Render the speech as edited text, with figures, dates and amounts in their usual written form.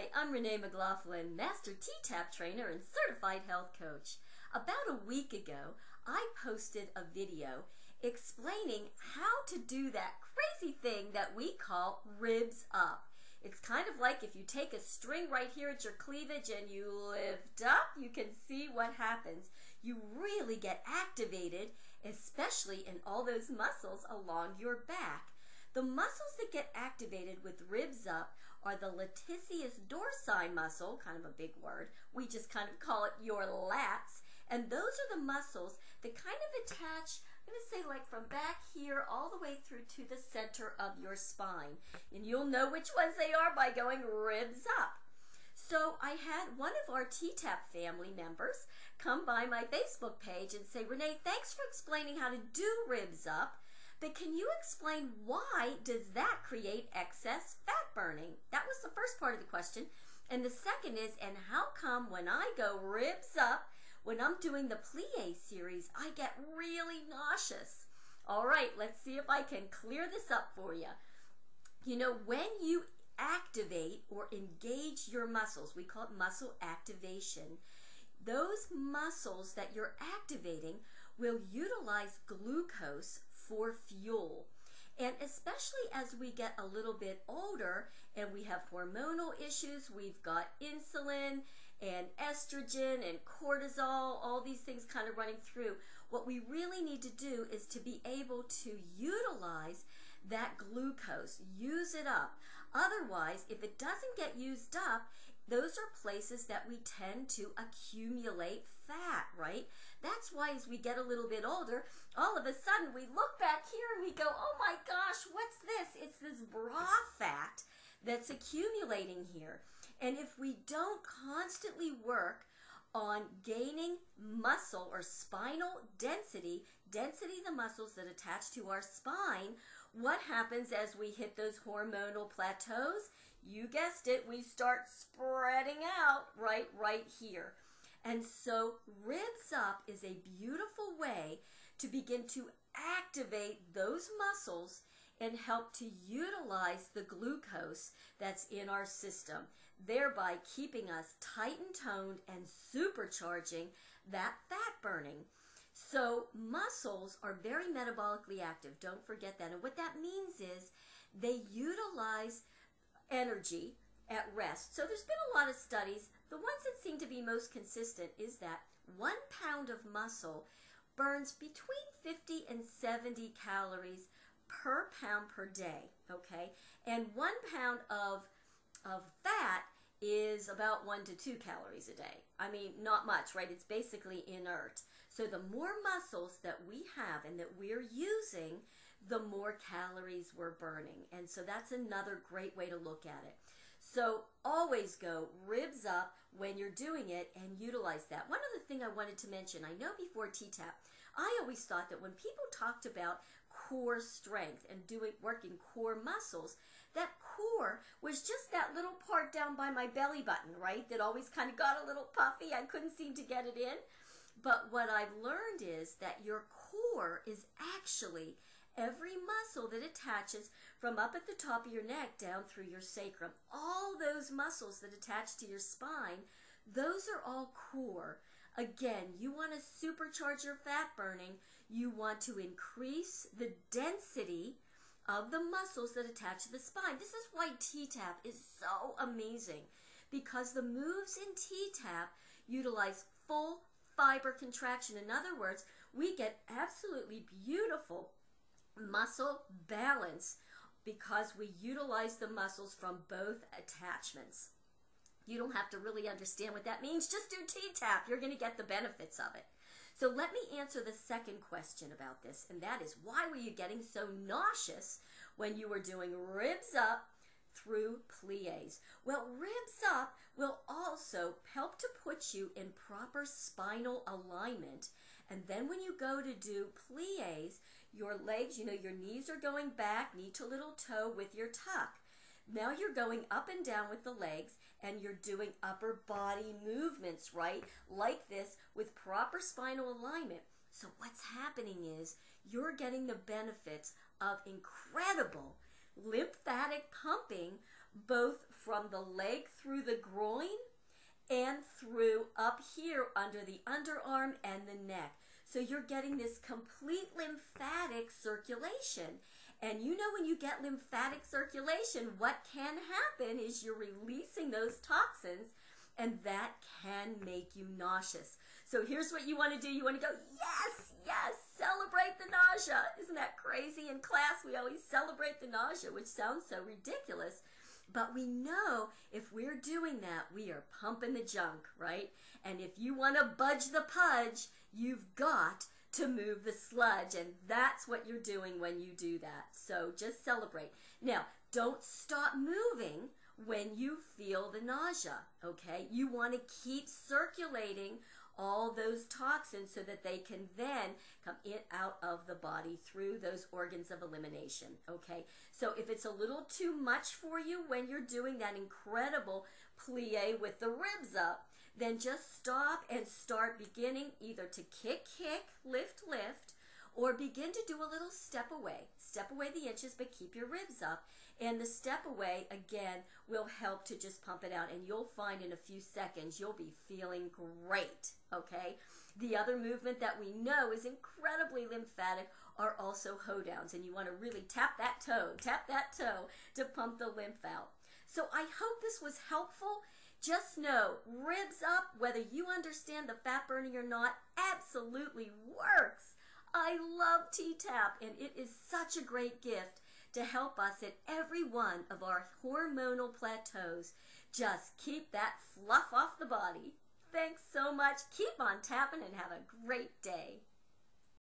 Hi, I'm Renee McLaughlin, Master T-Tapp Trainer and Certified Health Coach. About a week ago, I posted a video explaining how to do that crazy thing that we call ribs up. It's kind of like if you take a string right here at your cleavage and you lift up, you can see what happens. You really get activated, especially in all those muscles along your back. The muscles that get activated with ribs up are the latissimus dorsi muscle, kind of a big word. We just kind of call it your lats. And those are the muscles that kind of attach, I'm going to say like from back here all the way through to the center of your spine. And you'll know which ones they are by going ribs up. So I had one of our T-Tapp family members come by my Facebook page and say, Renee, thanks for explaining how to do ribs up. But can you explain why does that create excess fat burning? That was the first part of the question. And the second is, and how come when I go ribs up, when I'm doing the plie series, I get really nauseous? All right, let's see if I can clear this up for you. You know, when you activate or engage your muscles, we call it muscle activation, those muscles that you're activating will utilize glucose for fuel. And especially as we get a little bit older and we have hormonal issues, we've got insulin and estrogen and cortisol, all these things kind of running through. What we really need to do is to be able to utilize that glucose, use it up. Otherwise, if it doesn't get used up, those are places that we tend to accumulate fat, right? That's why as we get a little bit older, all of a sudden we look back here and we go, oh my gosh, what's this? It's this bra fat that's accumulating here. And if we don't constantly work on gaining muscle or spinal density, the muscles that attach to our spine, what happens as we hit those hormonal plateaus? You guessed it, we start spreading out right here. And so ribs up is a beautiful way to begin to activate those muscles and help to utilize the glucose that's in our system, thereby keeping us tight and toned and supercharging that fat burning. So muscles are very metabolically active. Don't forget that. And what that means is they utilize energy at rest. So there's been a lot of studies. The ones that seem to be most consistent is that 1 pound of muscle burns between 50 and 70 calories per pound per day, okay? And 1 pound of fat is about 1 to 2 calories a day. I mean, not much, right? It's basically inert. So the more muscles that we have and that we're using, the more calories we're burning. And so that's another great way to look at it. So always go ribs up when you're doing it and utilize that. One other thing I wanted to mention, I know before T-Tapp, I always thought that when people talked about core strength and working core muscles, that core was just that little part down by my belly button, right? That always kind of got a little puffy. I couldn't seem to get it in. But what I've learned is that your core is actually every muscle that attaches from up at the top of your neck down through your sacrum. All those muscles that attach to your spine, those are all core. Again, you want to supercharge your fat burning. You want to increase the density of the muscles that attach to the spine. This is why T-Tapp is so amazing, because the moves in T-Tapp utilize full fiber contraction. In other words, we get absolutely beautiful muscle balance because we utilize the muscles from both attachments. You don't have to really understand what that means. Just do T-Tapp. You're going to get the benefits of it. So let me answer the second question about this, and that is, why were you getting so nauseous when you were doing ribs up through plies? Well, ribs up will also help to put you in proper spinal alignment. And then when you go to do plies, your legs, you know, your knees are going back, knee to little toe with your tuck. Now you're going up and down with the legs and you're doing upper body movements, right? Like this with proper spinal alignment. So what's happening is you're getting the benefits of incredible lymphatic pumping both from the leg through the groin and through up here under the underarm and the neck. So you're getting this complete lymphatic circulation. And you know, when you get lymphatic circulation, what can happen is you're releasing those toxins, and that can make you nauseous. So here's what you want to do. You want to go, yes, yes, celebrate the nausea. Isn't that crazy? In class, we always celebrate the nausea, which sounds so ridiculous. But we know if we're doing that, we are pumping the junk, right? And if you want to budge the pudge, you've got to move the sludge, and that's what you're doing when you do that. So just celebrate. Now, don't stop moving when you feel the nausea, okay? You want to keep circulating all those toxins so that they can then come in out of the body through those organs of elimination, okay? So if it's a little too much for you when you're doing that incredible plie with the ribs up, then just stop and start beginning either to kick, lift, or begin to do a little step away. Step away the inches, but keep your ribs up. And the step away, again, will help to just pump it out. And you'll find in a few seconds, you'll be feeling great, okay? The other movement that we know is incredibly lymphatic are also hoedowns. And you want to really tap that toe to pump the lymph out. So I hope this was helpful. Just know, ribs up, whether you understand the fat burning or not, absolutely works. I love T-Tapp, and it is such a great gift to help us at every one of our hormonal plateaus. Just keep that fluff off the body. Thanks so much. Keep on tapping and have a great day.